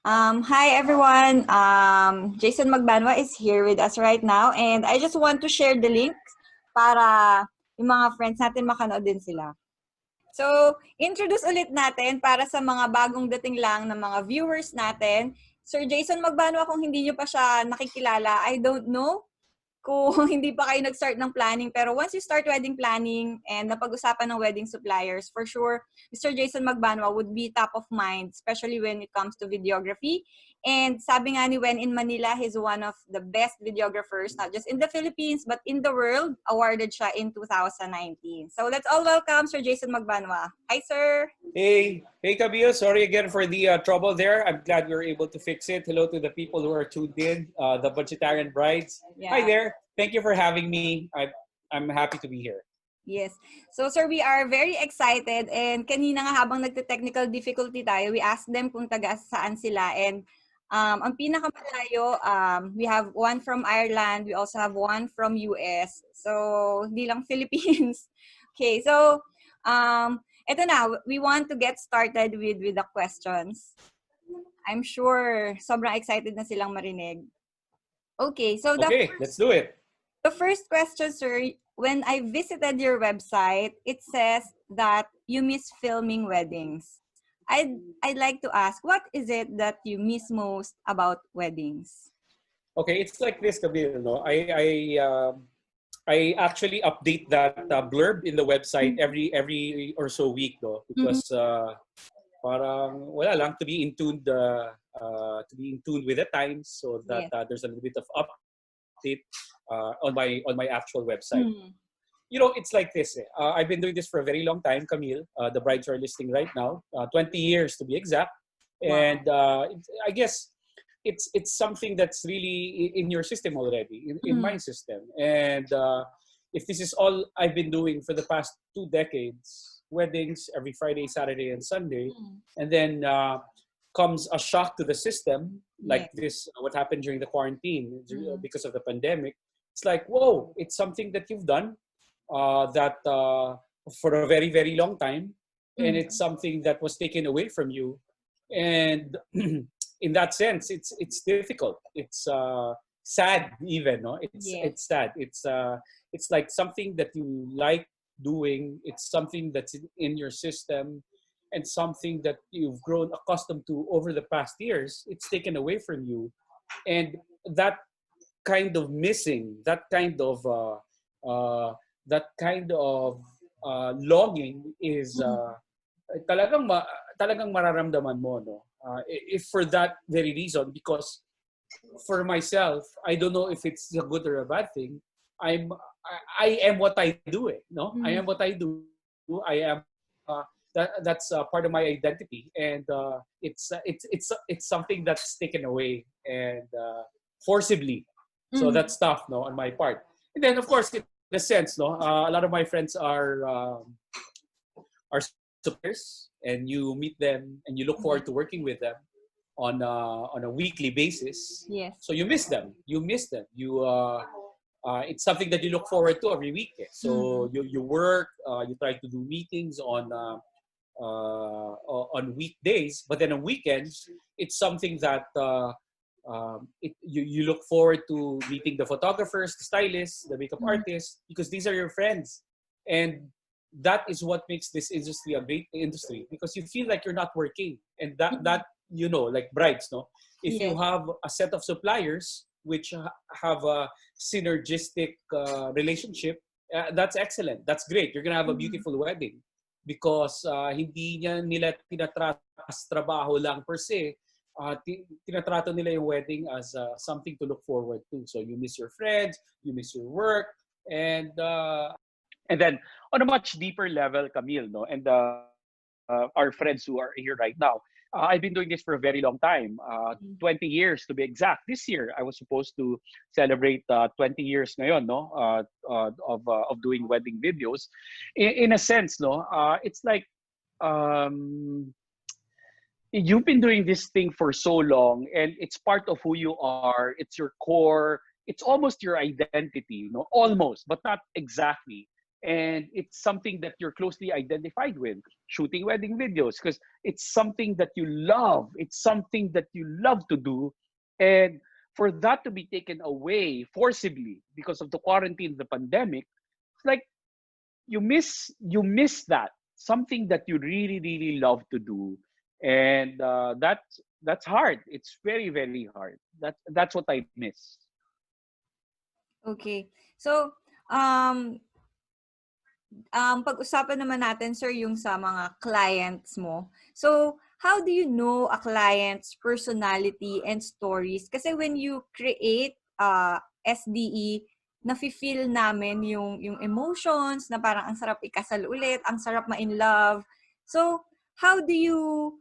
Hi everyone. Jason Magbanua is here with us right now and I just want to share the link para yung mga friends natin makanood din sila. So, introduce ulit natin para sa mga bagong dating lang na mga viewers natin. Sir Jason Magbanua, kung hindi nyo pa siya nakikilala, I don't know kung hindi pa kayo nag-start ng planning. Pero once you start wedding planning and napag-usapan ng wedding suppliers, for sure, Mr. Jason Magbanua would be top of mind, especially when it comes to videography. And sabi nga ni when in Manila, he's one of the best videographers, not just in the Philippines, but in the world. Awarded siya in 2019. So let's all welcome Sir Jason Magbanua. Hi, sir! Hey Camille, sorry again for the trouble there. I'm glad we were able to fix it. Hello to the people who are tuned in, the Budgetarian Brides. Yeah. Hi there. Thank you for having me. I'm happy to be here. Yes. So sir, we are very excited and kanina nga habang nagte-technical difficulty tayo, we asked them kung taga saan sila and ang pinakamalayo, we have one from Ireland, we also have one from US. So, hindi lang Philippines. Okay, so ito na, we want to get started with the questions. I'm sure sobrang excited na silang marinig. Okay, so let's do it. The first question, sir, when I visited your website, it says that you miss filming weddings. I'd like to ask, what is it that you miss most about weddings? Okay, it's like this, Camille. No? I actually update that blurb in the website every or so week, though, because parang wala lang to be in tune with the times, so that there's a little bit of update on my actual website. You know, it's like this. I've been doing this for a very long time, Camille. The brides are listening right now, 20 years to be exact, and I guess it's something that's really in your system already, in my system. And if this is all I've been doing for the past 2 decades, weddings every Friday, Saturday, and Sunday, and then comes a shock to the system, like this, what happened during the quarantine because of the pandemic. It's like, whoa, it's something that you've done that for a very, very long time, and it's something that was taken away from you. And in that sense, it's difficult. It's sad, even. No, it's sad. It's like something that you like doing. It's something that's in your system, and something that you've grown accustomed to over the past years. It's taken away from you, and that kind of missing, that kind of longing is talagang mararamdaman mo, no? If for that very reason, because for myself, I don't know if it's a good or a bad thing. I am what I do. No, I am what I do. I am that's part of my identity, and it's something that's taken away and forcibly. So that's tough, no, on my part. And then, of course, in a sense, no, a lot of my friends are suppliers, and you meet them and you look forward to working with them on a weekly basis. Yes. So you miss them. You it's something that you look forward to every week. So you work, you try to do meetings on weekdays, but then on weekends, it's something that you look forward to meeting the photographers, the stylists, the makeup artists, because these are your friends. And that is what makes this industry a great industry, because you feel like you're not working. And that you know, like brides, no? If you have a set of suppliers which have a synergistic relationship, that's excellent. That's great. You're going to have a beautiful wedding, because hindi nila tinatrato as trabaho lang per se. Tinatrato nila yung wedding as something to look forward to. So you miss your friends, you miss your work, and then on a much deeper level, Camille, no, and our friends who are here right now, I've been doing this for a very long time, 20 years to be exact. This year, I was supposed to celebrate 20 years ngayon, no, of doing wedding videos. In a sense, no, it's like you've been doing this thing for so long, and it's part of who you are. It's your core. It's almost your identity, almost, but not exactly. And it's something that you're closely identified with, shooting wedding videos, because it's something that you love. It's something that you love to do. And for that to be taken away forcibly because of the quarantine, the pandemic, it's like you miss that, something that you really, really love to do. And that's hard. It's very, very hard. That's what I miss. Okay. So, pag-usapan naman natin, sir, yung sa mga clients mo. So, how do you know a client's personality and stories? Kasi when you create SDE, nafe-feel namin yung emotions na parang ang sarap ikasal ulit, ang sarap ma-in love. So, how do you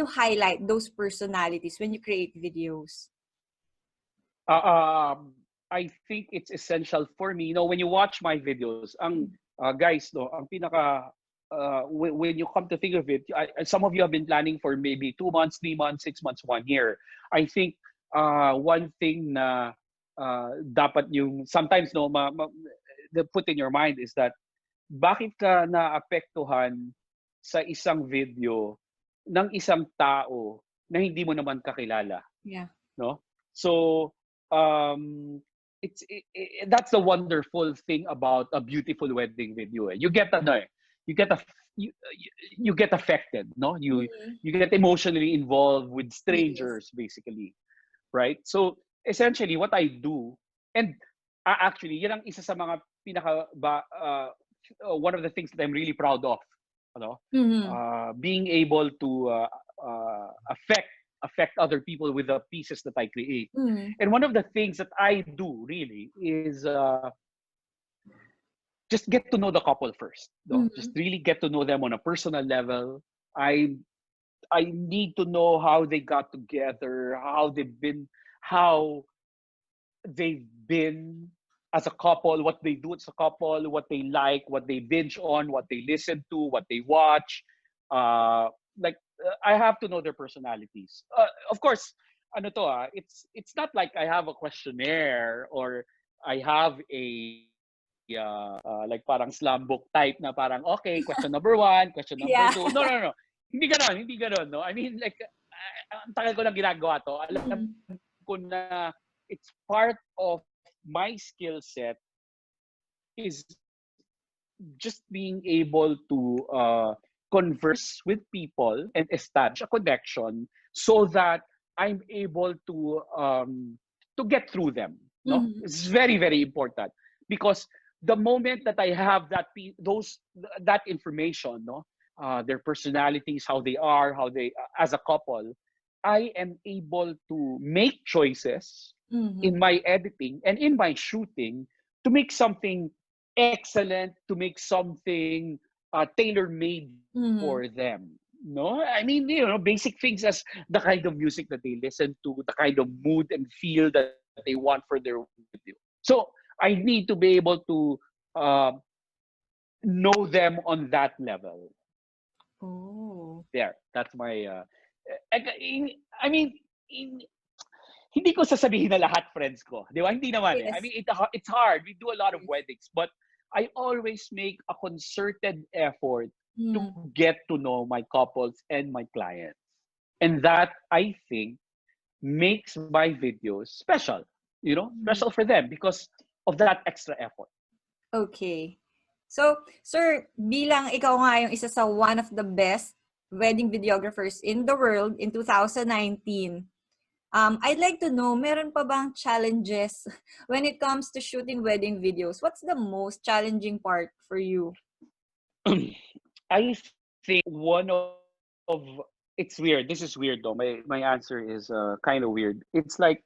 highlight those personalities when you create videos? I think it's essential for me. When you watch my videos, ang guys, ang pinaka when you come to think of it, some of you have been planning for maybe 2 months, 3 months, 6 months, 1 year. I think one thing na dapat yung sometimes put in your mind is that bakit ka naapektuhan sa isang video ng isang tao na hindi mo naman kakilala. Yeah. No? So that's the wonderful thing about a beautiful wedding video. You get you get affected, no? You get emotionally involved with strangers, basically, right? So essentially, what I do, and actually, yan ang isa sa mga one of the things that I'm really proud of, being able to affect other people with the pieces that I create. And one of the things that I do really is just get to know the couple first. Just really get to know them on a personal level. I need to know how they got together, how they've been as a couple, what they do as a couple, what they like, what they binge on, what they listen to, what they watch. I have to know their personalities. Of course, it's not like I have a questionnaire or I have a like parang slam book type na parang okay, question number 1, question number 2. No. Hindi ganon, no. I mean, like ang tagal ko lang ginagawa to. Alam ko na it's part of my skill set is just being able to converse with people and establish a connection so that I'm able to get through them. No, it's very, very important because the moment that I have that information, their personalities, how they are, how they as a couple, I am able to make choices in my editing and in my shooting to make something excellent, to make something tailor-made for them. No, I mean, basic things as the kind of music that they listen to, the kind of mood and feel that they want for their video. So I need to be able to know them on that level. Oh. There, that's my. I mean, hindi ko sasabihin na lahat friends ko, di ba? Hindi naman. Yes. I mean, it's hard. We do a lot of weddings, but I always make a concerted effort to get to know my couples and my clients. And that, I think, makes my videos special, special for them because of that extra effort. Okay. So, sir, bilang ikaw nga yung isa sa one of the best wedding videographers in the world in 2019, I'd like to know, meron pa bang challenges when it comes to shooting wedding videos? What's the most challenging part for you? I think one of it's weird. This is weird though. My answer is kind of weird. It's like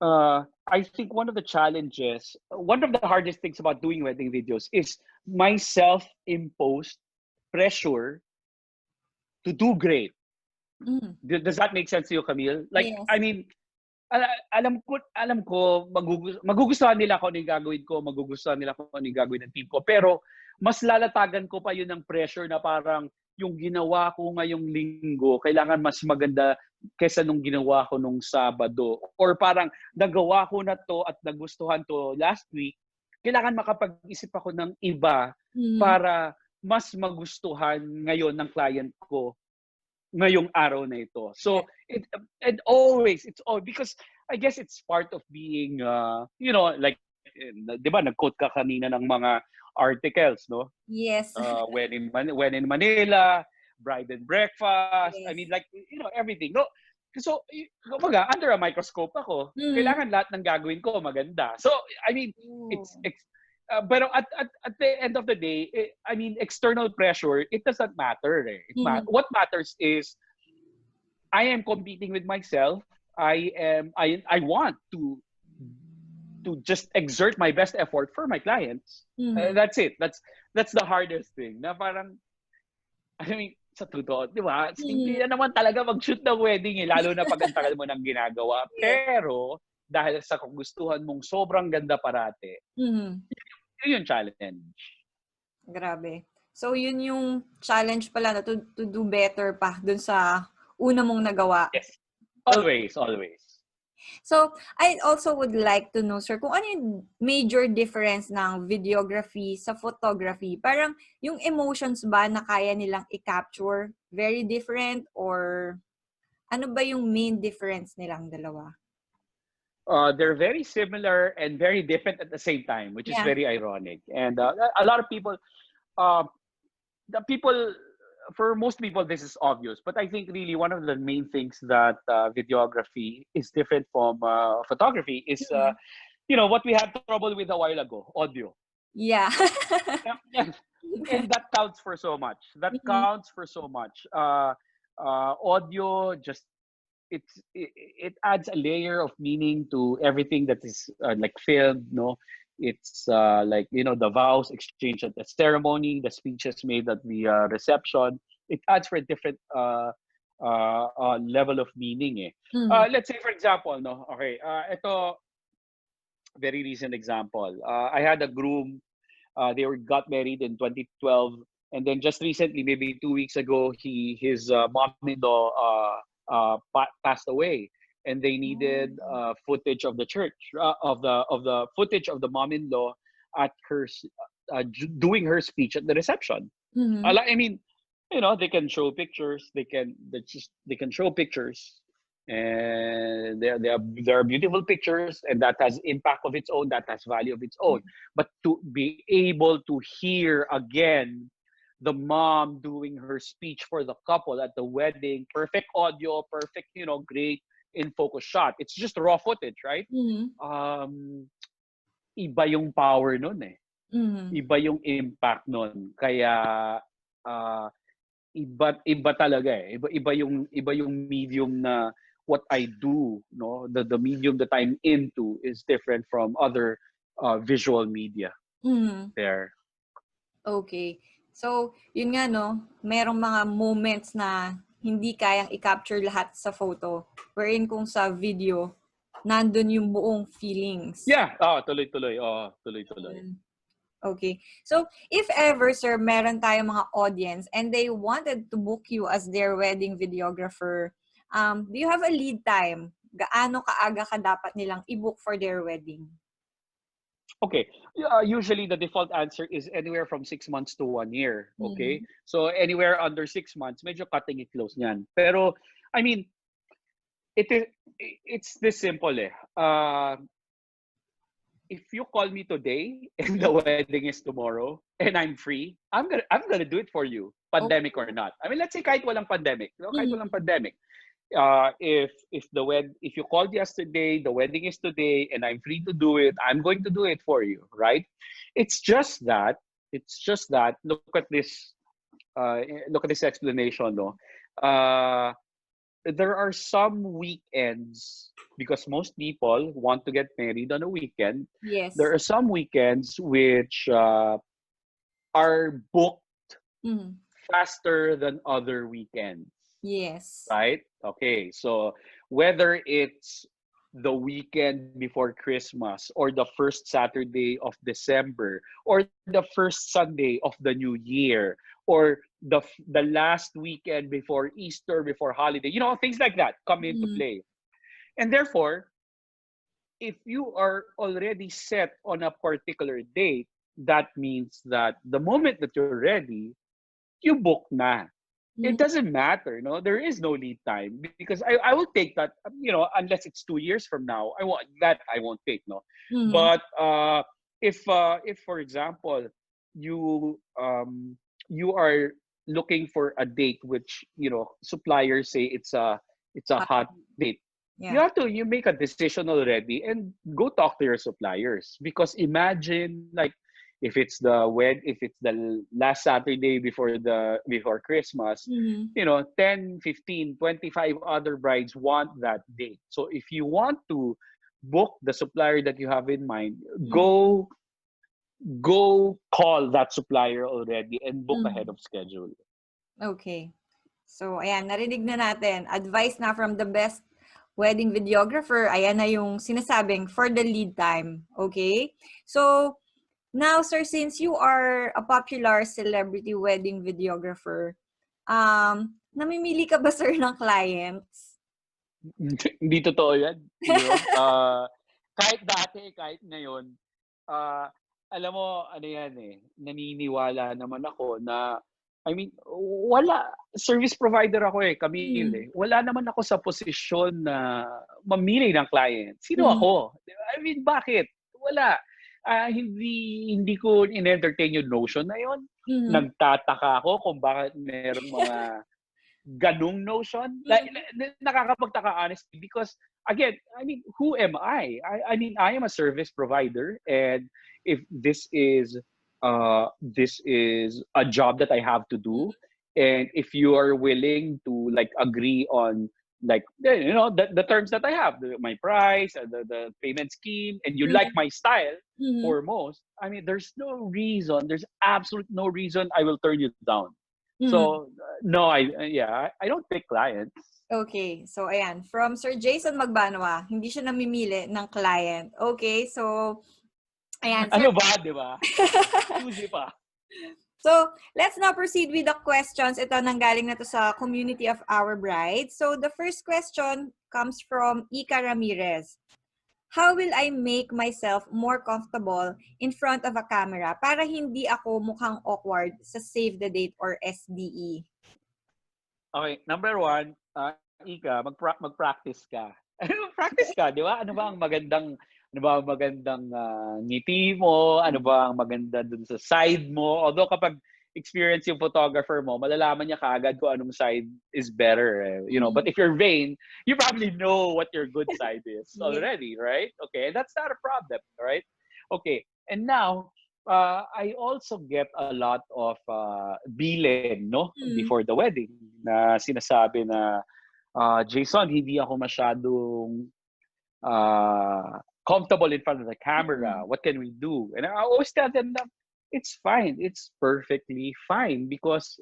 I think one of the challenges, one of the hardest things about doing wedding videos is my self-imposed pressure to do great. Does that make sense to you, Camille? Like, Yes. I mean, alam ko magugustuhan nila kung ano yung gagawin ko, magugustuhan nila kung ano yung gagawin ng team ko, pero mas lalatagan ko pa yun ng pressure na parang yung ginawa ko ngayong linggo kailangan mas maganda kaysa nung ginawa ko nung Sabado, or parang nagawa ko na to at nagustuhan to last week, kailangan makapag-isip ako ng iba Mhm. para mas magustuhan ngayon ng client ko ngayong araw na ito. So, it's all because I guess it's part of being, like, di ba, nag-quote ka kanina ng mga articles, no? Yes. When in Manila, bride and breakfast, I Yes. mean, like, everything. No? So, kumbaga, under a microscope ako, kailangan lahat ng gagawin ko maganda. So, I mean, but at the end of the day, I mean, external pressure, it doesn't matter. What matters is I am competing with myself. I want to just exert my best effort for my clients. That's it. That's the hardest thing. Na parang, I mean, sa totoo, di ba? Hindi na naman talaga mag-shoot ng wedding, lalo na pag ang tagal mo nang ginagawa. Pero, dahil sa kagustuhan mong sobrang ganda parate, yun yung challenge. Grabe. So, yun yung challenge pala na to do better pa dun sa una mong nagawa. Yes. Always. So, I also would like to know, sir, kung ano yung major difference ng videography sa photography. Parang yung emotions ba na kaya nilang i-capture, very different, or ano ba yung main difference nilang dalawa? They're very similar and very different at the same time, which is very ironic. And a lot of people, for most people, this is obvious. But I think really one of the main things that videography is different from photography is, what we had trouble with a while ago, audio. Yeah. And that counts for so much. Audio just, it adds a layer of meaning to everything that is like filmed, no? It's like, the vows exchanged at the ceremony, the speeches made at the reception. It adds for a different level of meaning. Let's say, for example, no, okay, ito, very recent example. I had a groom. They got married in 2012, and then just recently, maybe 2 weeks ago, his mom-in-law passed away. And they needed footage of the church, of the footage of the mom-in-law at her doing her speech at the reception. I mean, they can show pictures. They can show pictures, and there are beautiful pictures, and that has impact of its own. That has value of its own. But to be able to hear again the mom doing her speech for the couple at the wedding, perfect audio, perfect, great in focus shot. It's just raw footage, right? Iba yung power nun eh. Iba yung impact nun. Kaya iba talaga eh. Iba yung medium na what I do, no? The medium that I'm into is different from other visual media. There. Okay. So, yun nga no, merong mga moments na hindi kayang i-capture lahat sa photo. Wherein kung sa video, nandun yung buong feelings. Yeah. Tuloy-tuloy. Tuloy-tuloy. Okay. So, if ever, sir, meron tayong mga audience and they wanted to book you as their wedding videographer, do you have a lead time? Gaano kaaga ka dapat nilang i-book for their wedding? Okay. Usually the default answer is anywhere from 6 months to 1 year. Okay. So anywhere under 6 months, medyo cutting it close niyan. Pero I mean, it's this simple eh. If you call me today and the wedding is tomorrow and I'm free, I'm gonna do it for you, pandemic or not. I mean, let's say kahit walang pandemic, kahit walang pandemic. If you called yesterday, the wedding is today, and I'm free to do it, I'm going to do it for you, right? It's just that. Look at this explanation, no. There are some weekends, because most people want to get married on a weekend. Yes. There are some weekends which are booked faster than other weekends. Yes. Right? Okay. So whether it's the weekend before Christmas or the first Saturday of December or the first Sunday of the new year or the last weekend before Easter, before holiday, things like that come into play. And therefore, if you are already set on a particular date, that means that the moment that you're ready, you book na. It doesn't matter, no? There is no lead time because I will take that, unless it's 2 years from now. I won't take, no. Mm-hmm. But if for example you are looking for a date which suppliers say it's a hot date, Yeah. you make a decision already and go talk to your suppliers, because imagine, like, if it's the last Saturday before Christmas, Mm-hmm. 10, 15, 25 other brides want that date. So if you want to book the supplier that you have in mind, go call that supplier already and book ahead of schedule. Okay. So, ayan, narinig na natin. Advice na from the best wedding videographer. Ayan na yung sinasabing for the lead time. Okay? So, now, sir, since you are a popular celebrity wedding videographer, namimili ka ba, sir, ng clients? Hindi totoo yan. Kahit dati, kahit ngayon, alam mo, ano yan naniniwala naman ako na, wala. Service provider ako Camille. Wala naman ako sa posisyon na mamili ng client. Sino ako? Bakit? Wala. Hindi ko in-entertain yung notion na yun. Nagtataka ako kung bakit merong mga ganung notion. Nakakapagtaka, honestly, because again, who am I? I am a service provider, and if this is a job that I have to do, and if you are willing to agree on the terms that I have, my price, the payment scheme, and you like my style foremost, there's there's absolute no reason I will turn you down. So no, I don't pick clients. Okay, so ayan, from Sir Jason Magbanua, hindi siya namimili ng client. Okay, so ayan. Ano ba, di ba? Susi pa. So, let's now proceed with the questions. Ito, nanggaling na to sa community of our brides. So, the first question comes from Yca Ramirez. How will I make myself more comfortable in front of a camera para hindi ako mukhang awkward sa save the date or SDE? Okay, number one, Ika, mag-practice ka. Practice ka, di ba? Ano ba ang magandang ngiti mo? Ano ba ang maganda dun sa side mo? Although kapag experience yung photographer mo, malalaman niya kaagad kung anong side is better. But if you're vain, you probably know what your good side is already, right? Okay, and that's not a problem, right? Okay, and now, I also get a lot of bilin, before the wedding, na sinasabi na, Jason, hindi ako masyadong comfortable in front of the camera. What can we do? And I always tell them that it's fine. It's perfectly fine, because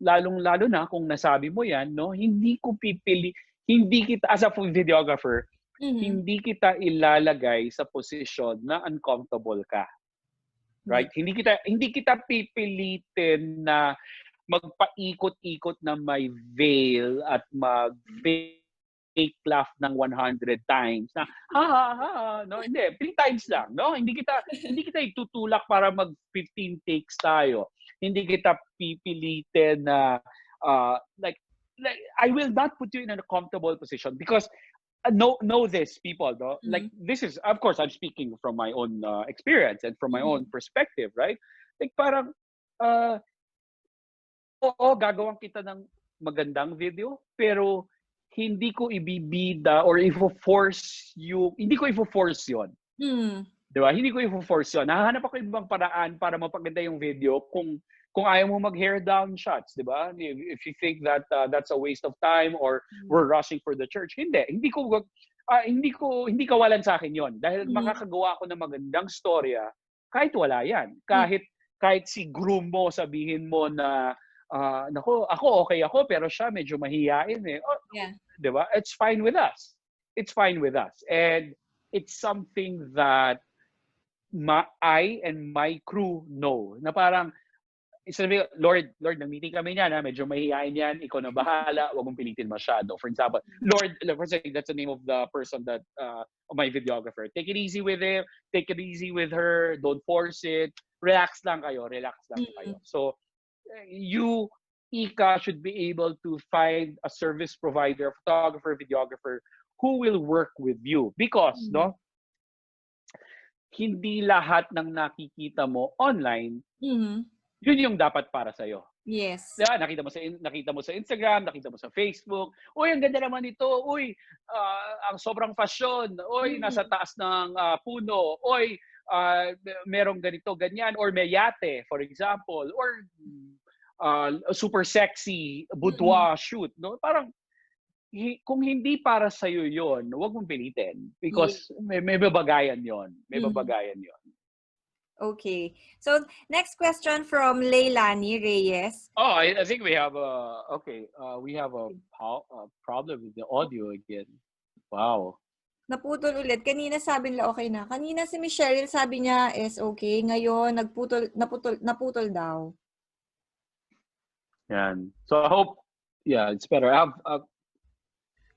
lalong-lalo na kung nasabi mo yan, hindi kita, as a videographer, hindi kita ilalagay sa posisyon na uncomfortable ka. Right? Hindi kita pipilitin na magpaikot-ikot na may veil at mag-fake laugh ng 100 times na no, hindi, 3 times lang, no? Hindi kita itutulak para mag 15 takes tayo. Hindi kita pipilitin na like I will not put you in a comfortable position, because know this, people, no? Like, this is, of course, I'm speaking from my own experience and from my own perspective, right? Like, parang oo, gagawin kita ng magandang video, pero hindi ko ibibida or i-force you, hindi ko i-force yun. Diba? Hindi ko i-force yun. Nahanap ako ibang paraan para mapaganda yung video kung ayaw mo mag-hair down shots, diba? If you think that that's a waste of time or we're rushing for the church, hindi kawalan sa akin yon, dahil makakagawa ako ng magandang storya kahit wala yan. Kahit si groom mo sabihin mo na nako, ako okay ako, pero siya medyo mahiyain diba? It's fine with us. It's fine with us. And it's something that I and my crew know, na parang sabi, Lord, nag-meeting kami niyan, medyo mahihain yan, ikaw na bahala, wag mong pilitin masyado. For example, Lord, for example, that's the name of the person that, of my videographer. Take it easy with him, take it easy with her, don't force it, relax lang kayo. So, you, Yca, should be able to find a service provider, photographer, videographer, who will work with you. Because, no, hindi lahat ng nakikita mo online, yun yung dapat para sa'yo. Yes. Diba? Nakita mo sa Instagram, nakita mo sa Facebook. Uy, ang ganda naman ito. Uy, ang sobrang fashion. Uy, nasa taas ng puno. Uy, merong ganito, ganyan. Or may yate, for example. Or super sexy boudoir shoot. No? Parang, kung hindi para sa'yo yun, huwag mong pilitin. Because may babagayan yun. May babagayan yun. Okay. So, next question from Leilani Reyes. Oh, I think we have a problem with the audio again. Wow. Naputol ulit. Kanina sabi nila okay na. Kanina si Miss Cheryl sabi niya is okay. Ngayon, naputol daw. Yan. So I hope, it's better.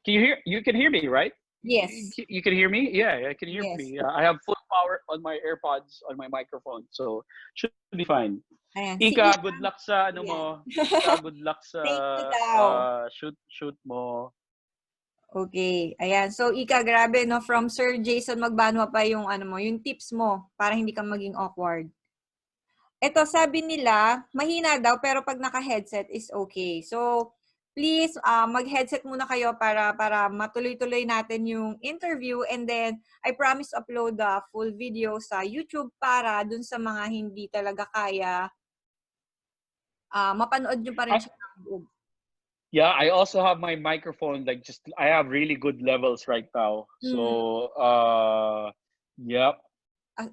You can hear me, right? Yes. You can hear me? Yeah, I can hear Yes. me. I have full power on my AirPods, on my microphone. So, should be fine. Ayan. Yca, good luck sa ano mo. Yca, good luck sa Thank you daw. shoot mo. Okay. Ayan. So, Yca, grabe, no? From Sir Jason Magbanua pa yung yung tips mo para hindi ka maging awkward. Ito, sabi nila, mahina daw pero pag naka-headset is okay. So, please, mag-headset muna kayo para matuloy-tuloy natin yung interview, and then I promise upload the full video sa YouTube para dun sa mga hindi talaga kaya, mapanood nyo pa rin siya ng buo. Yeah, I also have my microphone, I have really good levels right now. So, yep.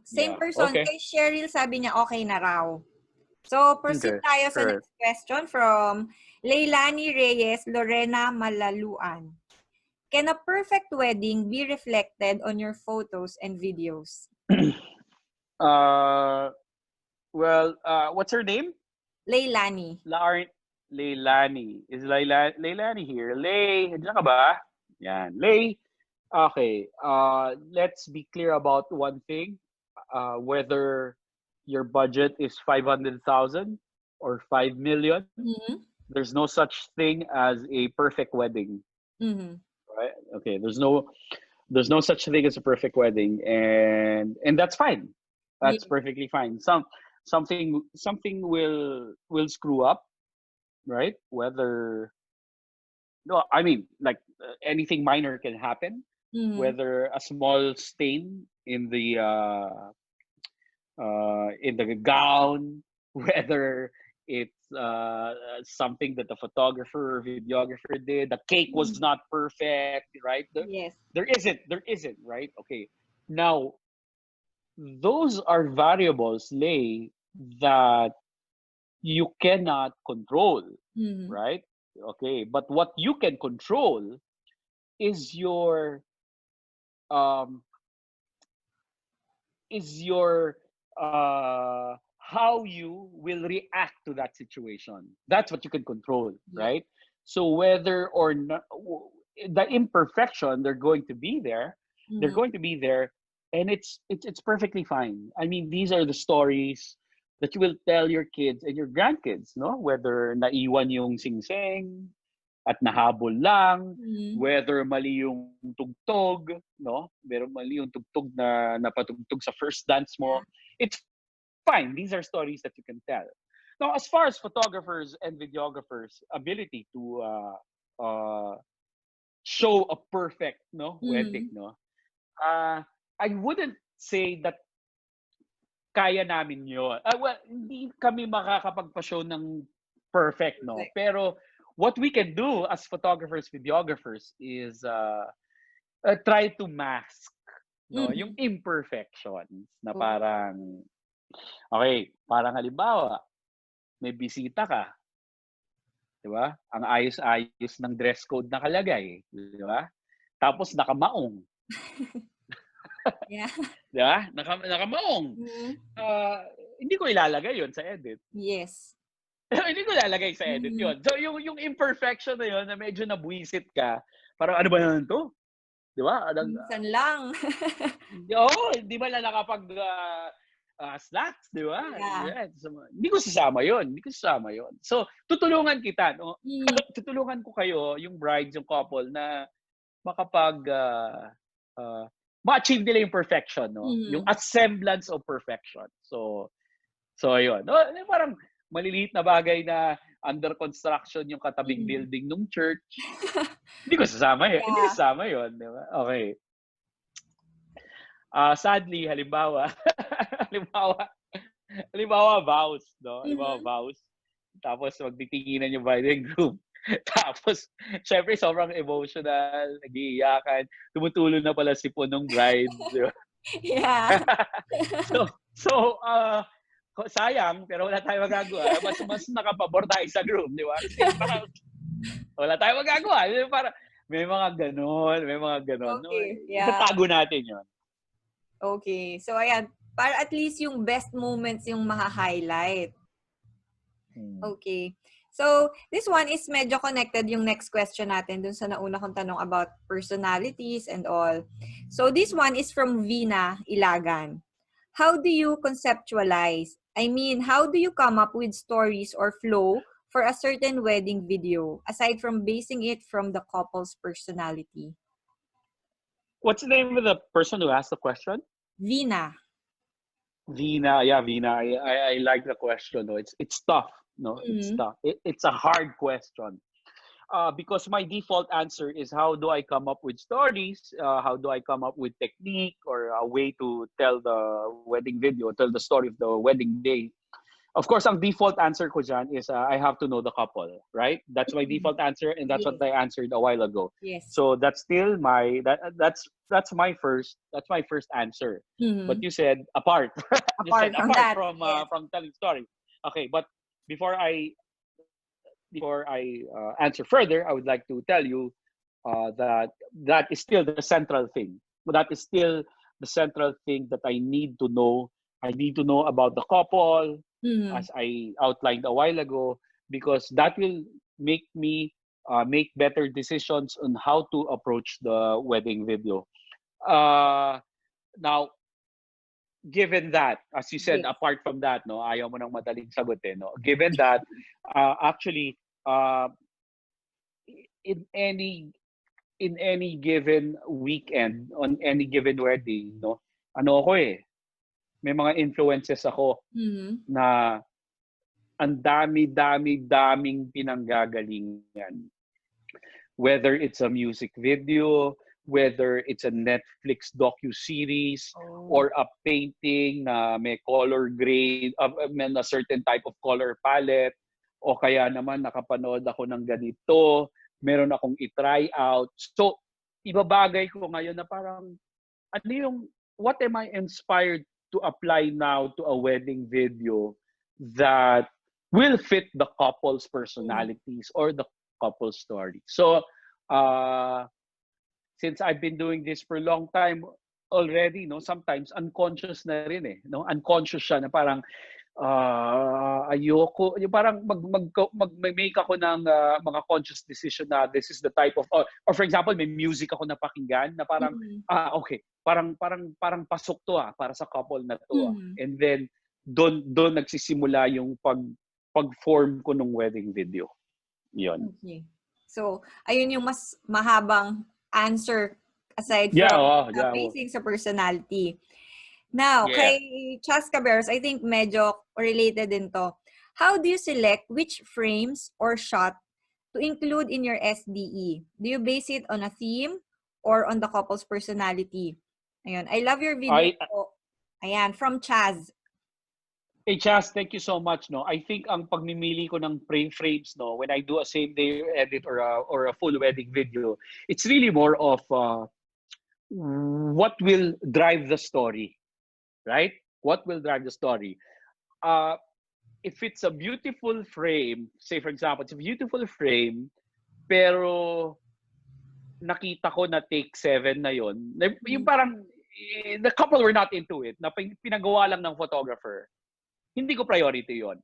Same Yeah. person, Okay. kay Cheryl sabi niya okay na raw. So, proceed tayo sa next question from Leilani Reyes Lorena, Malaluan. Can a perfect wedding be reflected on your photos and videos? What's her name? Leilani. Leilani. Is Leilani here? Lei, nandiyan ka ba? Yan. Lei. Okay. Let's be clear about one thing. Whether your budget is 500,000 or 5 million, there's no such thing as a perfect wedding. Right? Okay. There's no such thing as a perfect wedding, and that's fine. That's perfectly fine. Something will screw up, right? Whether anything minor can happen. Whether a small stain in the gown, whether it's something that the photographer or videographer did, the cake was not perfect, right? Yes. There isn't, right? Okay. Now, those are variables, Lei, that you cannot control, right? Okay. But what you can control is your how you will react to that situation. That's what you can control, right? So whether or not the imperfection, they're going to be there. They're going to be there, and it's perfectly fine. I mean, these are the stories that you will tell your kids and your grandkids, no? Whether naiwan yung singseng at nahabol lang, whether mali yung tugtog, no? Pero mali yung tugtog na napatugtog sa first dance mo. It's fine. These are stories that you can tell. Now, as far as photographers and videographers' ability to show a perfect wedding, I wouldn't say that kaya namin yun. Hindi kami makakapagpa-show ng perfect, no? Pero what we can do as photographers, videographers is try to mask yung imperfections na parang, okay, parang halimbawa, may bisita ka. Di ba? Ang ayos-ayos ng dress code nakalagay. Di ba? Tapos nakamaong. Yeah. Di ba? Nakamaong. Hindi ko ilalagay yon sa edit. Yes. Hindi ko lalagay sa edit yun. So, yung imperfection na yun, na medyo nabwisit ka, parang ano ba naman to? Di ba? Minsan lang. Hindi ba na nakapag snacks, di ba? Yeah. Yeah. So, hindi ko sasama yun. So, tutulungan kita, no? Tutulungan ko kayo, yung brides, yung couple, na makapag ma-achieve nila yung perfection, no? Yung semblance of perfection. So ayun. No, parang maliliit na bagay na under construction yung katabing building ng church. Hindi ko sasama yun. Yeah. Hindi ko sasama yun, di ba? Okay. Sadly, halimbawa, vows, no? Halimbawa, vows. Tapos magtitinginan yung bride and groom. Tapos, syempre, sobrang emotional, nag-iiyakan, tumutulo na pala si punong bride. Di ba? Yeah. So, sayang, pero wala tayong magagawa. Mas nakapabor tayo sa groom, di ba? Kasi parang, wala tayong magagawa. Parang, may mga ganon. Okay, No? yeah. Itatago natin yun. Okay. So, ayan. Para at least yung best moments yung maha-highlight. Okay. So, this one is medyo connected yung next question natin dun sa nauna kong tanong about personalities and all. So, this one is from Vina Ilagan. How do you conceptualize? I mean, how do you come up with stories or flow for a certain wedding video, aside from basing it from the couple's personality? What's the name of the person who asked the question? Vina. Vina. I like the question. No, it's tough. No, it's tough. It's a hard question. Because my default answer is, how do I come up with stories? How do I come up with technique or a way to tell the wedding video, tell the story of the wedding day? Of course, ang default answer ko dyan is I have to know the couple, right? That's my default answer, and that's what I answered a while ago. Yes. So that's still that's my first answer. But you said apart, Apart from telling story. Okay, but before I answer further, I would like to tell you that is still the central thing. That is still the central thing that I need to know. I need to know about the couple, as I outlined a while ago, because that will make me make better decisions on how to approach the wedding video. Now, given that, as you said, apart from that, no, ayaw mo nang madaling sagutin, no. Given that, actually, in any given weekend, on any given wedding, no, ano ako may mga influences ako na ang daming pinanggagalingan. Whether it's a music video, whether it's a Netflix docu-series, or a painting na may color grade, may a certain type of color palette, o kaya naman nakapanood ako ng ganito, meron akong i-try out. So, ibabagay ko ngayon na parang, what am I inspired to apply now to a wedding video that will fit the couple's personalities or the couple's story. So, since I've been doing this for a long time already, no, sometimes unconscious na rin no, unconscious siya na parang ayoko, yung parang mag-make ako ng mga conscious decision na this is the type of, or for example, may music ako napakinggan na parang okay, parang pasok to para sa couple na to. And then doon nagsisimula yung pag-form ko ng wedding video. Yun. Okay. So, ayun yung mas mahabang answer aside from basing sa personality. Now, kay Chaz Caberos, I think medyo related din to. How do you select which frames or shot to include in your SDE? Do you base it on a theme or on the couple's personality? Ayun. I love your video. Ayan, from Chaz. Hey Chaz, thank you so much. No, I think ang pagmimili ko ng frames, no, when I do a same day edit or a full wedding video, it's really more of what will drive the story, right? What will drive the story? If it's a beautiful frame, say for example, it's a beautiful frame, pero nakita ko na take 7 na yon, yung parang the couple were not into it, na pinagawa lang ng photographer. hindi ko priority yon.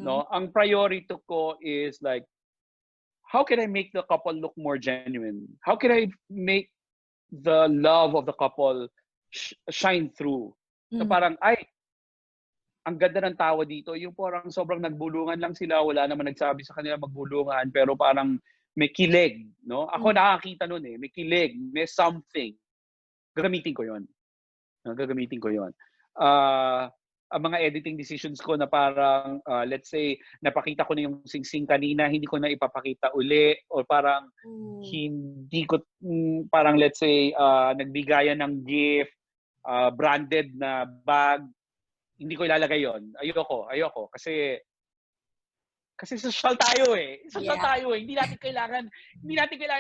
No? Ang priority ko is like, how can I make the couple look more genuine? How can I make the love of the couple shine through? So parang, ay, ang ganda ng tawa dito. Yung parang sobrang nagbulungan lang sila. Wala naman nagsabi sa kanila magbulungan. Pero parang may kilig. No? Ako nakakita nun eh. May kilig. May something. Gagamitin ko yon. Gagamitin ko yon. Ang mga editing decisions ko na parang, let's say, napakita ko na yung sing-sing kanina, hindi ko na ipapakita uli. Or parang, hindi ko, parang let's say, nagbigayan ng gift, branded na bag, hindi ko ilalagay yon. Ayoko. Kasi social tayo eh. Social tayo eh. Hindi natin kailangan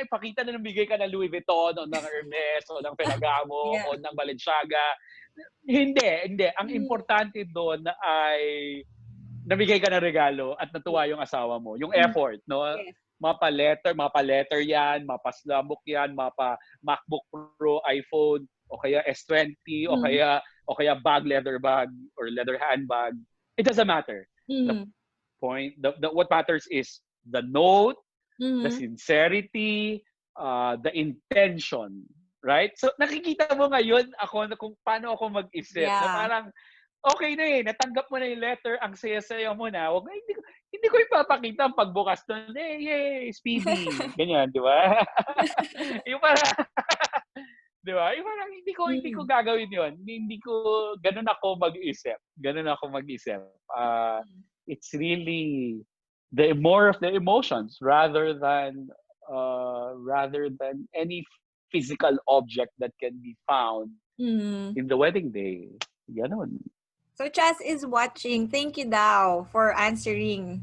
ipakita na nabigay ka ng Louis Vuitton o ng Hermes o ng Ferragamo o ng Balenciaga. Hindi. Ang importante doon ay nabigay ka ng regalo at natuwa yung asawa mo. Yung effort, no? Yes. Mapa-letter yan, mapa-slumbook yan, MacBook Pro, iPhone, o kaya S20, o kaya leather bag or leather handbag. It doesn't matter. The point, what matters is the note, the sincerity, the intention, right? So nakikita mo ngayon ako kung paano ako mag-isip. Na parang okay na eh, natanggap mo na yung letter, ang saya-saya mo na. Hindi ko ipapakita ang pagbukas doon. Yay, speedy. Ganyan, di ba? Yung parang di ba? Yung parang hindi ko gagawin yon. Hindi ko, ganun ako mag-isip. It's really more of the emotions rather than any physical object that can be found in the wedding day. Ganun. So Chaz is watching. Thank you daw for answering.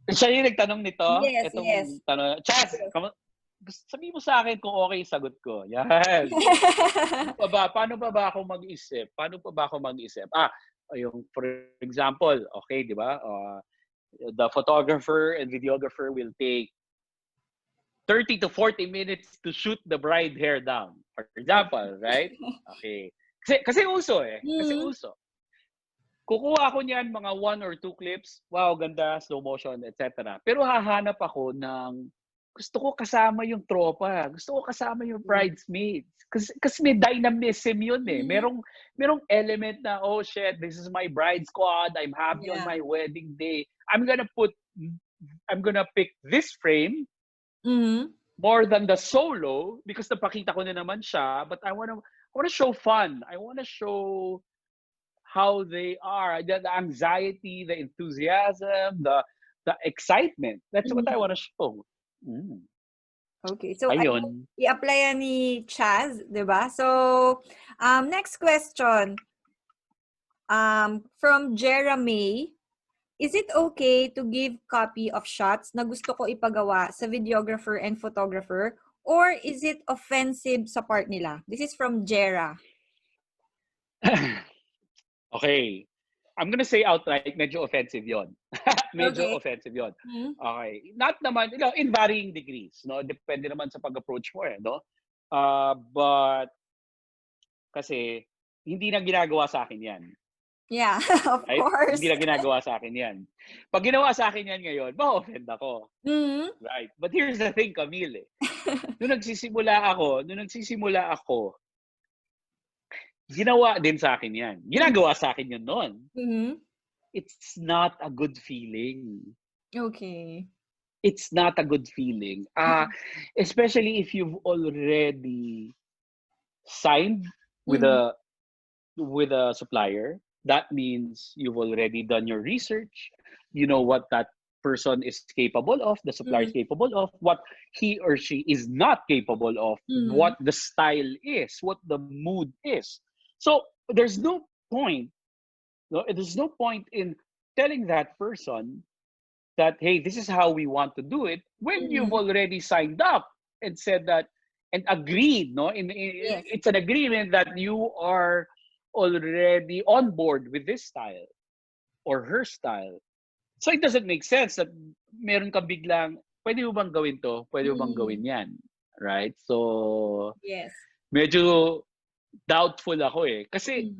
Siya yung nagtanong nito? Yes, yes. Chaz, sabihin mo sa akin kung okay yung sagot ko. Yan. Paano pa ba ako mag-isip? Yung for example, okay, di ba? The photographer and videographer will take 30 to 40 minutes to shoot the bride hair down. For example, right? Okay. Kasi uso eh. Kasi uso. Kukuha ako niyan mga 1 or 2 clips. Wow, ganda, slow motion, etc. Pero hahanap ako ng gusto ko kasama yung tropa. Gusto ko kasama yung bridesmaids. Kasi may dynamism yun eh. Merong element na, oh shit, this is my bride squad. I'm happy on my wedding day. I'm gonna pick this frame more than the solo because napakita ko na naman siya. But I wanna show fun. I wanna show how they are, the anxiety, the enthusiasm, the excitement. That's what I wanna show. Okay, so ayun. I-apply ni Chaz, di ba? So, next question. From Jerah Mae, is it okay to give copy of shots na gusto ko ipagawa sa videographer and photographer, or is it offensive sa part nila? This is from Jerah. Okay. I'm gonna say outright, medyo offensive yon. Offensive yon. Okay. Not naman, in varying degrees, no? Depende naman sa pag-approach mo eh, no? But, kasi, hindi na ginagawa sa akin yan. Yeah, of course. Hindi na ginagawa sa akin yan. Pag ginawa sa akin yan ngayon, ma-offend ako. Right? But here's the thing, Camille. Nung nagsisimula ako, ginawa din sa akin yan. Ginagawa sa akin yun noon. It's not a good feeling. Okay. It's not a good feeling. Especially if you've already signed with a supplier. That means you've already done your research. You know what that person is capable of, the supplier is capable of, what he or she is not capable of, what the style is, what the mood is. So there's no point in telling that person that, hey, this is how we want to do it when you've already signed up and said that and agreed, no? It's an agreement that you are already on board with this style or her style. So it doesn't make sense that meron kang biglang, pwede mo bang gawin to? Pwede mo bang gawin yan? Right? So, medyo doubtful ako eh. Kasi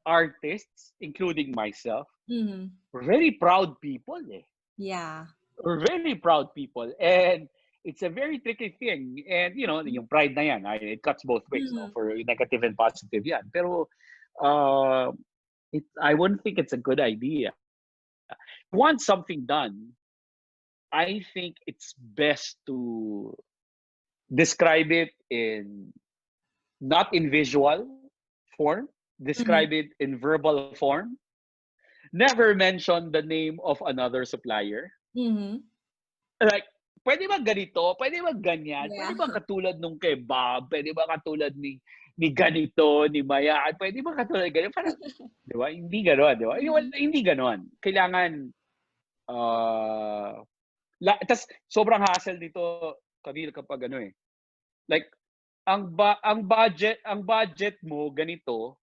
artists, including myself, Mm-hmm. we're very proud people. Yeah. We're very proud people. And it's a very tricky thing. And, yung pride na yan, it cuts both ways. No? For negative and positive yan. Pero, I wouldn't think it's a good idea. Want something done, I think it's best to describe it not in visual form, describe it in verbal form. Never mention the name of another supplier. Mm-hmm. Like, pwede ba ganito? Pwede ba ganyan? Yeah. Pwede ba katulad nung kay Bob? Pwede ba katulad ni ganito, ni Maya? Pwede ba katulad ganito? Parang, di ba? Hindi gano'n, di ba? Hindi gano'n. Kailangan, tas sobrang hassle dito, Camille, kapag like, ang budget mo ganito,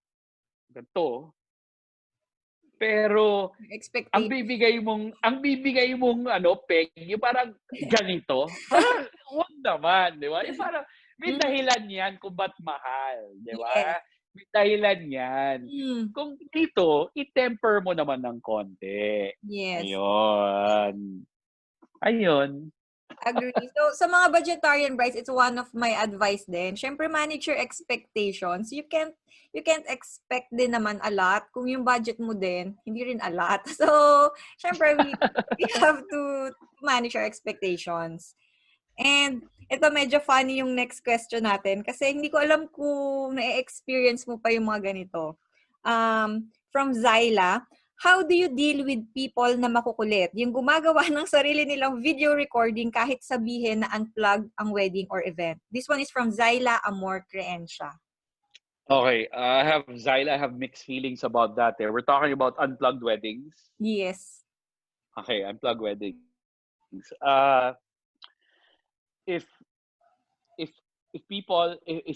pero ang bibigay mong peg, yung parang ganito. Parang wag naman, di ba? Yung parang may dahilan yan kung ba't mahal, di ba? Yes. May dahilan yan. Kung dito, i-temper mo naman ng konti. Yes. Ayun. Agree. So, sa mga budgetarian brides, it's one of my advice din. Syempre, manage your expectations. You can't expect din naman a lot kung yung budget mo din, hindi rin a lot. So, syempre, we have to manage our expectations. And ito medyo funny yung next question natin kasi hindi ko alam kung na-experience mo pa yung mga ganito. From Zailah, how do you deal with people na makukulit? Yung gumagawa ng sarili nilang video recording kahit sabihin na unplugged ang wedding or event. This one is from Zailah Amor Creencia. Okay, I have mixed feelings about that. We're talking about unplugged weddings. Yes. Okay, unplugged weddings. If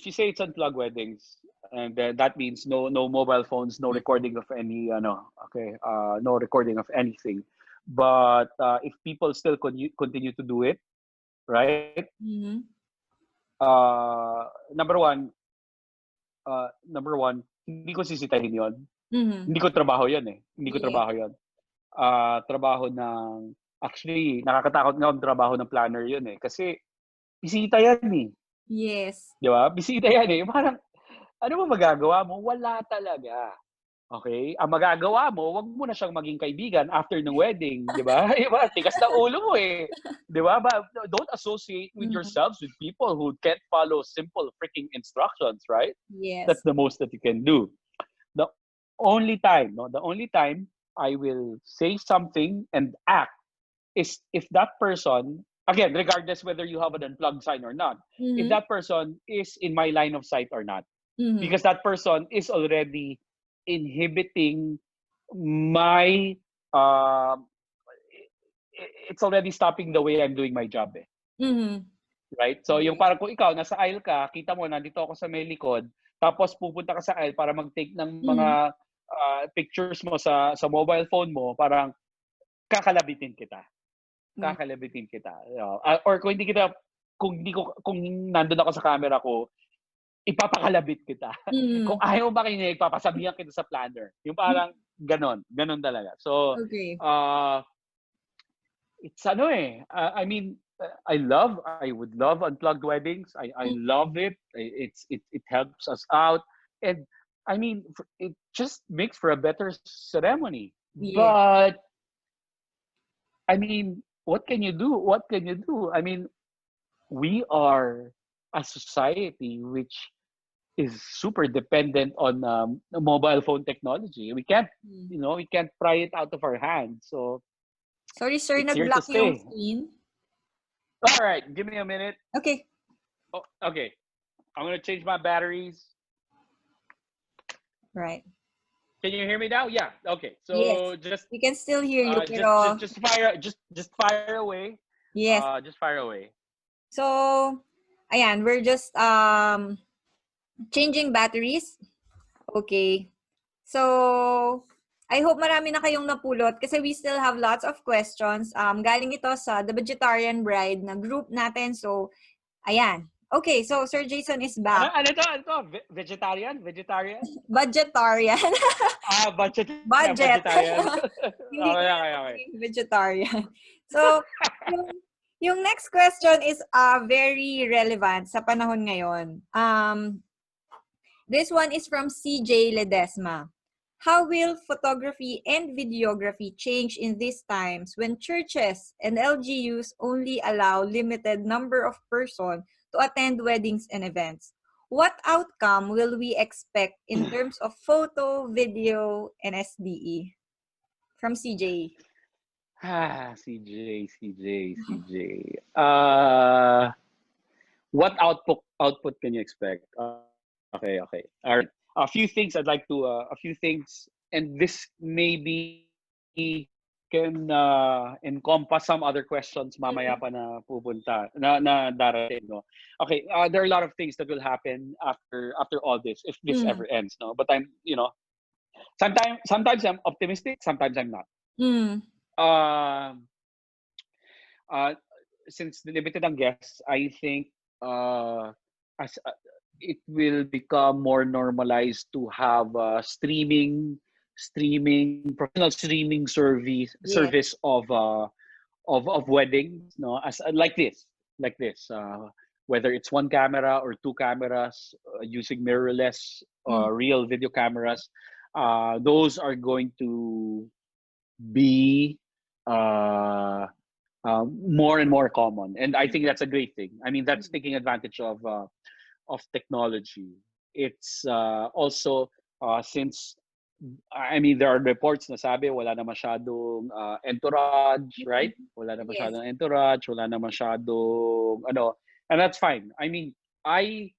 you say it's unplugged weddings, and then that means no mobile phones, no recording of any no recording of anything. But if people still continue to do it, right? Mm-hmm. Number one, hindi ko sisitahin yon. Mm-hmm. Hindi ko trabaho yan eh. Hindi ko Yeah. trabaho yan. Trabaho ng, actually, nakakatakot nga ang trabaho ng planner yun eh. Kasi, bisita yan eh. Yes. Di ba? Bisita yan eh. Parang, ano mo magagawa mo? Wala talaga. Okay? Ang magagawa mo, wag mo na siyang maging kaibigan after ng wedding. Di ba? Diba? Tigas na ulo mo eh. Di ba? Don't associate with yourselves with people who can't follow simple freaking instructions, right? Yes. That's the most that you can do. The only time I will say something and act is if that person, again, regardless whether you have an unplugged sign or not, if that person is in my line of sight or not. Mm-hmm. Because that person is already inhibiting my, it's already stopping the way I'm doing my job eh. Mm-hmm. Right? So yung parang kung ikaw, nasa aisle ka, kita mo, nandito ako sa may likod, tapos pupunta ka sa aisle para mag-take ng mga pictures mo sa mobile phone mo, parang kakalabitin kita. Kakalabitin kita. Or kung nandun ako sa camera ko, ipapakalabit kita. Kung ayaw mo makinig, papasabihan kita sa planner. Yung parang ganon talaga. So, okay. It's I mean, I would love unplugged weddings. I love it. It helps us out. And I mean, it just makes for a better ceremony. Yeah. But, I mean, what can you do? I mean, we are a society which is super dependent on mobile phone technology. We can't, we can't pry it out of our hands. So, sorry, sir, nag-block yung screen. All right, give me a minute. Okay. Oh, okay. I'm going to change my batteries. Right. Can you hear me now? Yeah. Okay. So yes. We can still hear you. Just fire away. Yes. Just fire away. So, ayan, we're just changing batteries. Okay. So, I hope marami na kayong napulot kasi we still have lots of questions. Galing ito sa The Budgetarian Bride na group natin. So, ayan. Okay, so Sir Jason is Ano, back. ano to? Ano to? Vegetarian? Vegetarian? Budgetarian. Budget. Budget. Vegetarian. Hindi Okay, kaya okay, okay. maging vegetarian. So, yung next question is very relevant sa panahon ngayon. This one is from CJ Ledesma. How will photography and videography change in these times when churches and LGUs only allow limited number of persons to attend weddings and events? What outcome will we expect in terms of photo, video, and SDE? From CJ. CJ. What output can you expect? Okay. All right. A few things, and this maybe can encompass some other questions mamaya pa na pupunta na darating, no. Okay, there are a lot of things that will happen after all this, if this ever ends, no. But I'm, sometimes I'm optimistic, sometimes I'm not. Since limited ang guests, I think as it will become more normalized to have professional streaming service of weddings, no, as like this, whether it's one camera or two cameras, using mirrorless real video cameras, those are going to be more and more common, and I think that's a great thing. I mean, that's taking advantage of technology. It's also since there are reports na sabi wala na masyadong entourage, right? Wala na masyadong entourage, wala na masyadong and that's fine. I mean, I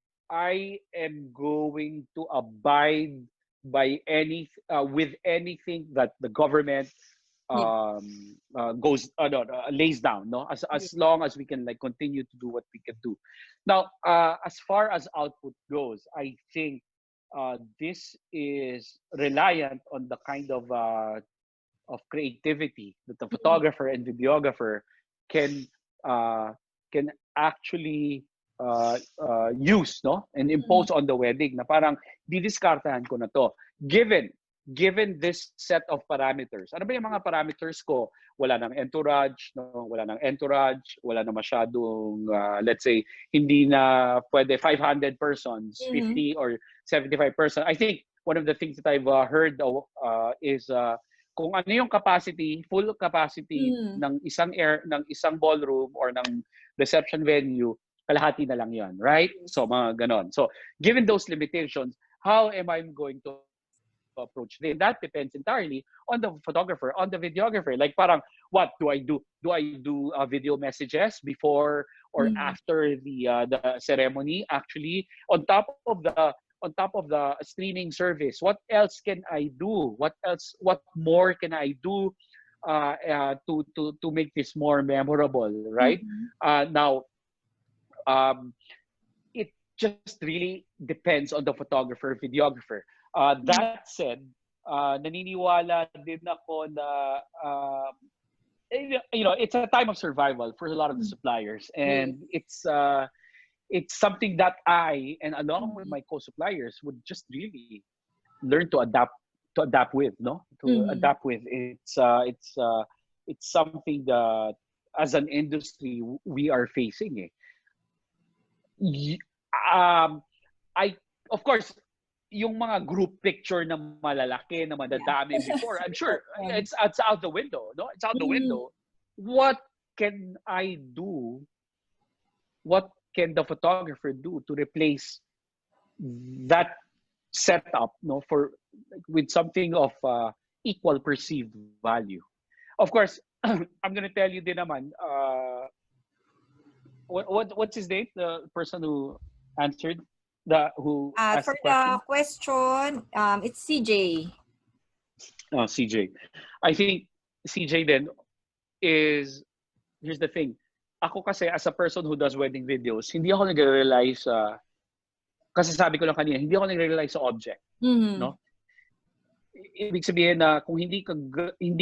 am going to abide by with anything that the government lays down, no, as long as we can continue to do what we can do. Now, as far as output goes, I think this is reliant on the kind of creativity that the photographer and videographer can actually use, no, and impose on the wedding, na parang didiskartahan ko na to given this set of parameters. Ano ba yung mga parameters ko? Wala nang entourage, no? Wala nang masyadong, let's say, hindi na pwede 500 persons, 50 or 75 persons. I think one of the things that I've heard is kung ano yung full capacity ng isang ballroom or ng reception venue, kalahati na lang yan, right? So mga ganon. So given those limitations, how am I going to approach this? That depends entirely on the photographer, on the videographer. Like parang, what do I do? Do I do video messages before or after the ceremony? Actually, on top of the streaming service, what else can I do? What more can I do to make this more memorable, right? Now, it just really depends on the photographer, videographer. That said, naniniwala din ako na it's a time of survival for a lot of the suppliers, and it's something that I, and along with my co-suppliers, would just really learn to adapt with, no? Adapt with. It's something that as an industry we are facing. Of course, yung mga group picture na malalaki na madadami before, I'm sure it's out the window, no? It's out the window. What can I do? What can the photographer do to replace that setup, no, with something of equal perceived value? Of course, I'm gonna tell you din naman, what's his name? The person who answered, who asked for the question, it's CJ. Oh, CJ. I think CJ then is, here's the thing. Ako kasi, as a person who does wedding videos, hindi ako nagre-rely sa, kasi sabi ko lang kanina, hindi ako nagre-rely sa object, no? Ibig sabihin na kung hindi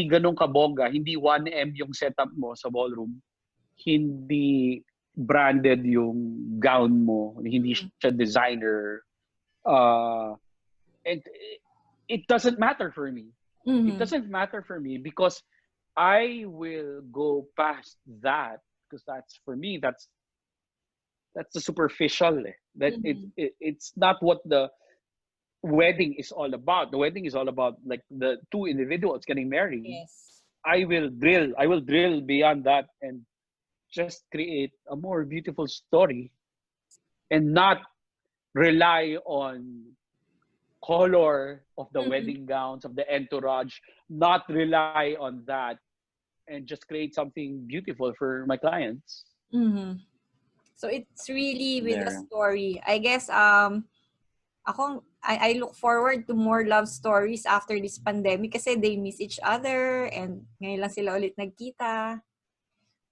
ganun kabongga, hindi 1M yung setup mo sa ballroom, hindi branded yung gown mo, hindi siya designer. And it doesn't matter for me. It doesn't matter for me because I will go past that, because that's, for me, that's the superficial. That it's not what the wedding is all about. The wedding is all about like the two individuals getting married. Yes. I will drill beyond that and just create a more beautiful story and not rely on color of the wedding gowns, of the entourage, not rely on that, and just create something beautiful for my clients. So it's really with a There. story. I guess I look forward to more love stories after this pandemic kasi they miss each other and ngayon lang sila ulit nagkita.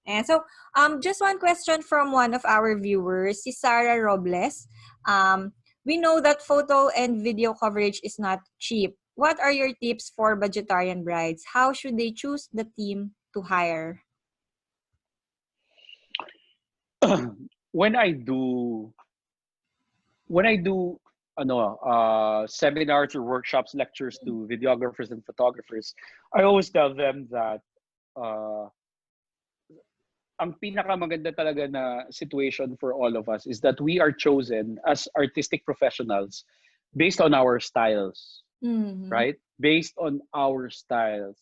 And so, just one question from one of our viewers, si Sarah Robles. We know that photo and video coverage is not cheap. What are your tips for budgetarian brides? How should they choose the team to hire? When I do seminars or workshops, lectures to videographers and photographers, I always tell them that ang pinakamaganda talaga na situation for all of us is that we are chosen as artistic professionals based on our styles, right? Based on our styles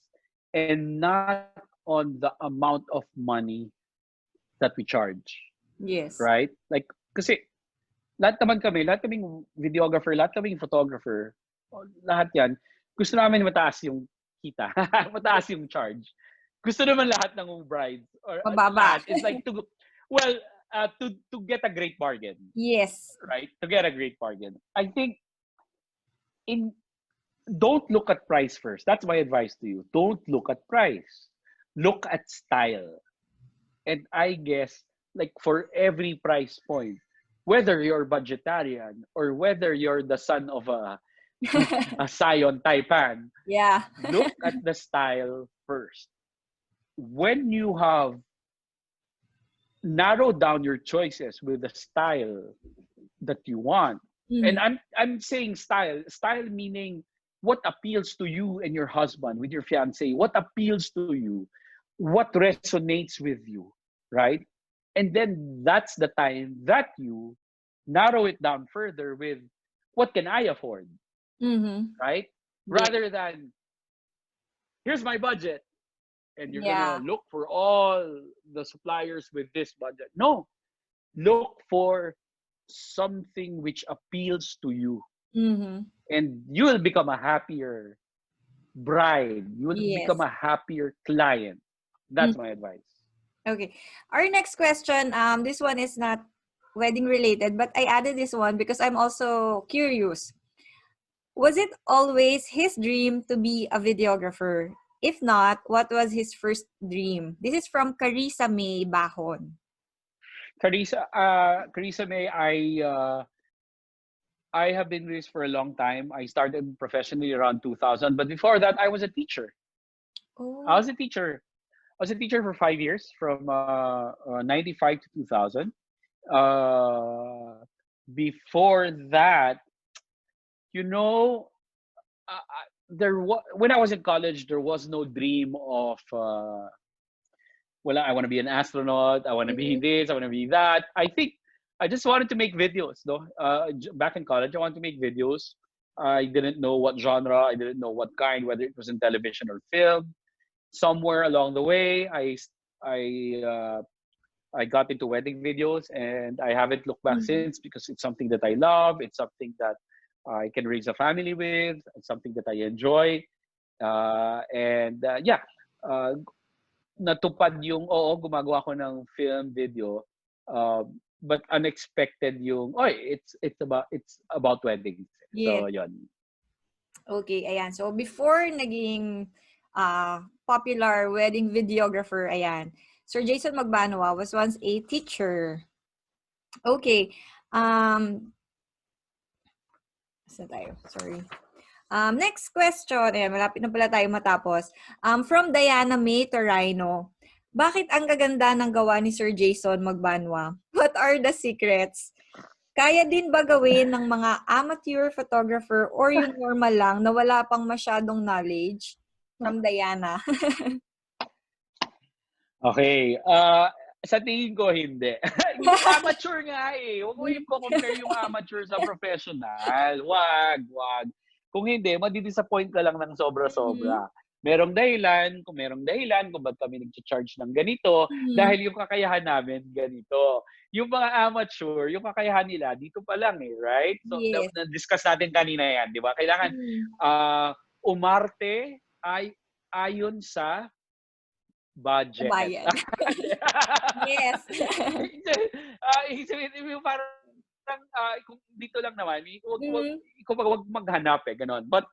and not on the amount of money that we charge. Yes. Right? Like, kasi lahat kaming videographer, lahat kaming photographer, lahat yan, gusto namin mataas yung kita, mataas yung charge. Gusto naman lahat ng brides or mababa. It's like to get a great bargain. Yes. Right? To get a great bargain. I think don't look at price first. That's my advice to you. Don't look at price. Look at style. And I guess like for every price point, whether you're budgetarian or whether you're the son of a Sion Taipan, yeah. look at the style first. When you have narrowed down your choices with the style that you want, and I'm saying style meaning what appeals to you and your husband, with your fiancé, what appeals to you, what resonates with you, right? And then that's the time that you narrow it down further with what can I afford, right? Rather than here's my budget and you're gonna look for all the suppliers with this budget. No, look for something which appeals to you, and you will become a happier bride. You will become a happier client. That's my advice. Okay. Our next question, this one is not wedding related, but I added this one because I'm also curious. Was it always his dream to be a videographer? If not, what was his first dream? This is from Karissa Mae Bajon. Karissa Mae, I have been doing this for a long time. I started professionally around 2000, but before that, I was a teacher. Oh. I was a teacher for 5 years, from 95 to 2000. Before that, when I was in college, there was no dream of I want to be an astronaut, I want to be this, I want to be that. I think I just wanted to make videos. Back in college, I wanted to make videos. I didn't know what genre, I didn't know what kind, whether it was in television or film. Somewhere along the way, I got into wedding videos, and I haven't looked back since, because it's something that I love. It's something that I can raise a family with. It's something that I enjoy. Natupad yung, gumagawa ko ng film video, but unexpected yung, it's about weddings. Yeah. So, yun. Okay, ayan. So, before naging popular wedding videographer, ayan, Sir Jason Magbanua was once a teacher. Okay. Saan tayo? Sorry. Next question. Ayan, malapit na pala tayo matapos. From Mae Torayno. Bakit ang gaganda ng gawa ni Sir Jason Magbanua? What are the secrets? Kaya din ba gawin ng mga amateur photographer or yung normal lang na wala pang masyadong knowledge? From Diana. Okay. Sa tingin ko, hindi. Yung amateur nga eh. Huwag mo yung compare yung amateur sa professional. Wag. Kung hindi, madidisappoint ka lang ng sobra-sobra. Kung merong dahilan kung ba't kami nag-charge ng ganito, dahil yung kakayahan namin ganito. Yung mga amateur, yung kakayahan nila, dito pa lang eh, right? So, Yes. na-discuss natin kanina yan, di ba? Kailangan umarte ay ayon sa budget. Bayad. Yes. Yung parang kung dito lang naman, wag maghanap eh, ganon. But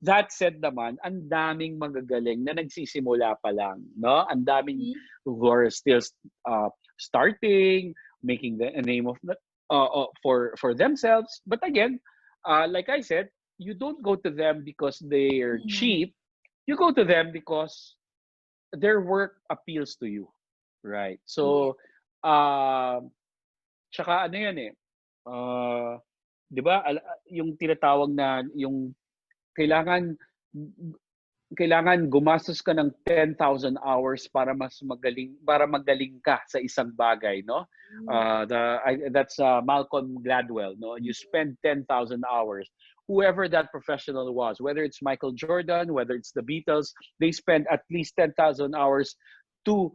that said naman, ang daming magagaling na nagsisimula pa lang, no? Ang daming who are still starting, making a name of for themselves. But again, like I said, you don't go to them because they're cheap. You go to them because their work appeals to you, right? So, tsaka ano yan eh, 'di ba? Yung tinatawag na yung kailangan gumastos ka ng 10,000 hours para magaling ka sa isang bagay, no? That's Malcolm Gladwell, no? You spend 10,000 hours. Whoever that professional was, whether it's Michael Jordan, whether it's the Beatles, they spend at least 10,000 hours to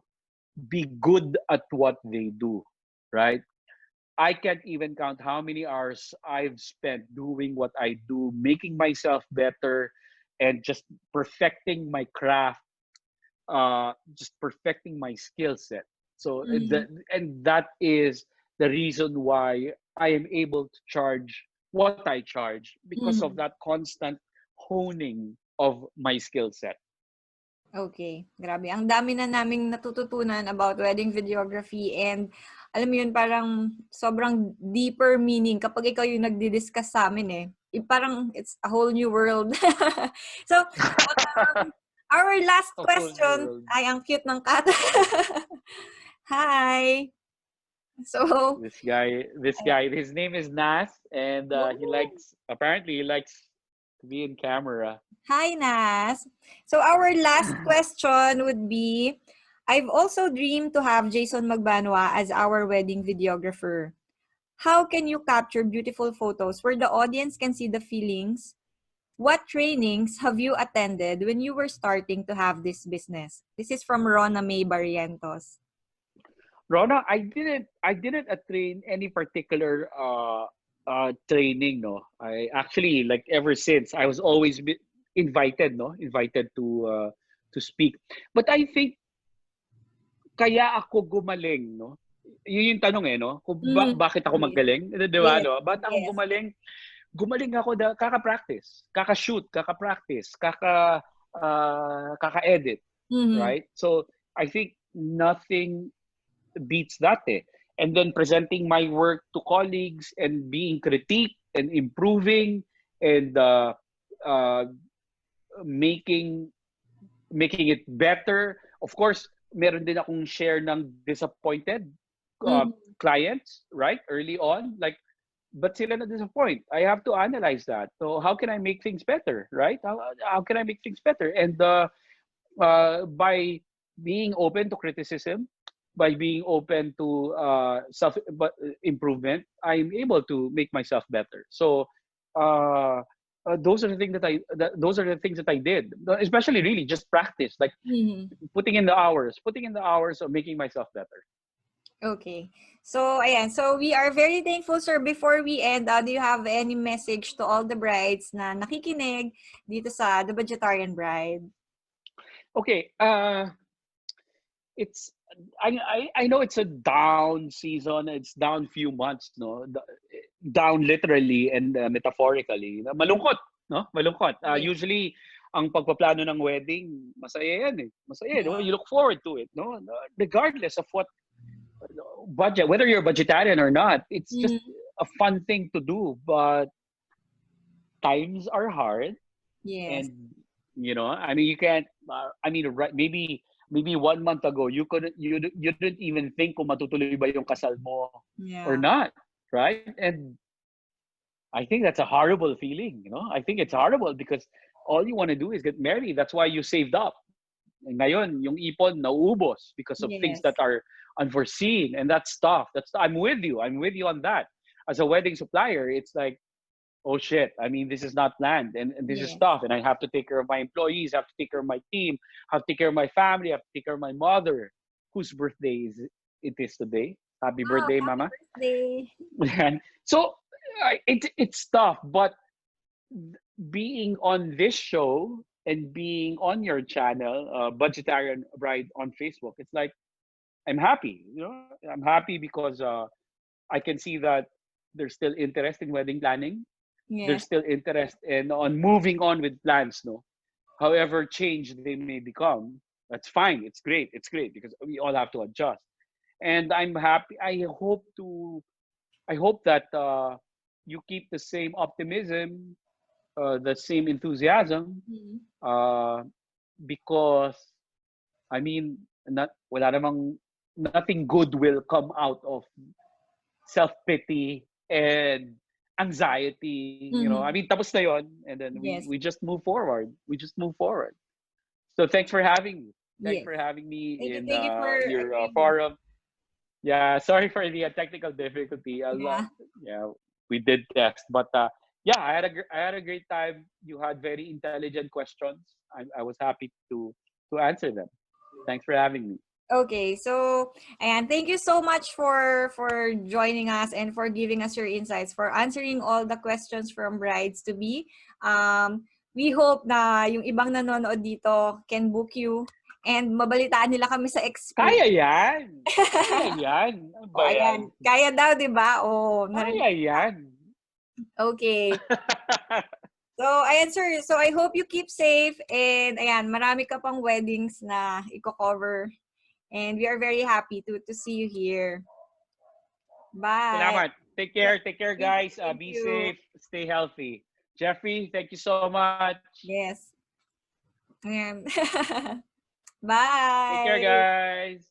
be good at what they do, right? I can't even count how many hours I've spent doing what I do, making myself better, and just perfecting my craft, just perfecting my skill set. So, that is the reason why I am able to charge what I charge, because of that constant honing of my skill set. Okay, grabe. Ang dami na naming natututunan about wedding videography, and alam mo yun, parang sobrang deeper meaning kapag ikaw yung nagdi-discuss sa amin eh. Parang it's a whole new world. So, our last question, ay ang cute ng cat. Hi. So, this guy, his name is Nas, and apparently he likes to be in camera. Hi, Nas. So our last question would be, I've also dreamed to have Jason Magbanua as our wedding videographer. How can you capture beautiful photos where the audience can see the feelings? What trainings have you attended when you were starting to have this business? This is from Ronamae Barrientos. Rona, I didn't train any particular training, no. I actually, like, ever since I was always invited to speak. But I think kaya ako gumaling, no? Yun yung tanong eh, no? Kung bakit ako magaling, 'di ba, no? Bakit ako gumaling? Gumaling ako kaka-practice, kaka-shoot, kaka-practice, kaka-edit, right? So I think nothing beats that eh. And then presenting my work to colleagues and being critiqued and improving and making it better. Of course, meron din akong share ng disappointed clients, right? Early on, like, but sila na disappoint. I have to analyze that. So how can I make things better, right? How can I make things better? And by being open to criticism, by being open to self improvement, I'm able to make myself better. So those are the things that I did, especially really just practice, like putting in the hours of making myself better. Okay. So, ayan. So, we are very thankful, sir. Before we end, do you have any message to all the brides na nakikinig dito sa The Budgetarian Bride? Okay. It's I know it's a down season. It's down few months, no? Down literally and metaphorically. Malungkot, no? Malungkot. Usually, ang pagpaplano ng wedding, masaya yan eh. Masaya, no? You look forward to it, no? Regardless of what budget, whether you're vegetarian or not, it's just a fun thing to do. But times are hard. Yes. And, you know, I mean, you can't, maybe maybe 1 month ago, you didn't even think kung matutuloy ba yung kasal mo or Yeah. not, right? And I think that's a horrible feeling, you know? I think it's horrible because all you want to do is get married. That's why you saved up. And ngayon, yung ipon nauubos because of things Yes. that are unforeseen, and that's tough. I'm with you. I'm with you on that. As a wedding supplier, it's like, oh shit, I mean, this is not planned, and this is Yes. tough, and I have to take care of my employees, I have to take care of my team, I have to take care of my family, I have to take care of my mother, whose birthday it is today. Happy Wow, birthday, happy Mama. birthday. And so it's tough, but being on this show and being on your channel, Budgetarian Bride on Facebook, it's like I'm happy. You know, I'm happy because I can see that there's still interest in wedding planning. There's Yes. still interest in on moving on with plans. No, however change they may become, that's fine. It's great. It's great because we all have to adjust. And I'm happy. I hope that you keep the same optimism, the same enthusiasm, Mhm. because I mean, wala namang nothing good will come out of self-pity and anxiety. You know, I Mhm. mean, tapos na yon, and then Yes. we just move forward. We just move forward. So thanks for having me. Thanks Yes. for having me in Thank you for your agreeing. forum. Yeah, sorry for the technical difficulty. Yeah. Yeah, we did test, but yeah, I had a great time. You had very intelligent questions. I was happy to answer them. Thanks for having me. Okay, so and thank you so much for joining us and for giving us your insights, for answering all the questions from brides to be. We hope na yung ibang nanonood dito can book you and mabalitaan nila kami sa Kaya experience. yan! Kaya yan! Ano O ba yan? ayan, kaya daw 'di ba? O Kaya yan! Okay. So, ayan sir. So, I hope you keep safe and ayan, marami ka pang weddings na i-cover. And we are very happy to see you here. Bye. Salamat. Take care. Take care, guys. Thank Be you. safe. Stay healthy. Jeffrey, thank you so much. Yes. Ayan. Take care, Bye. guys.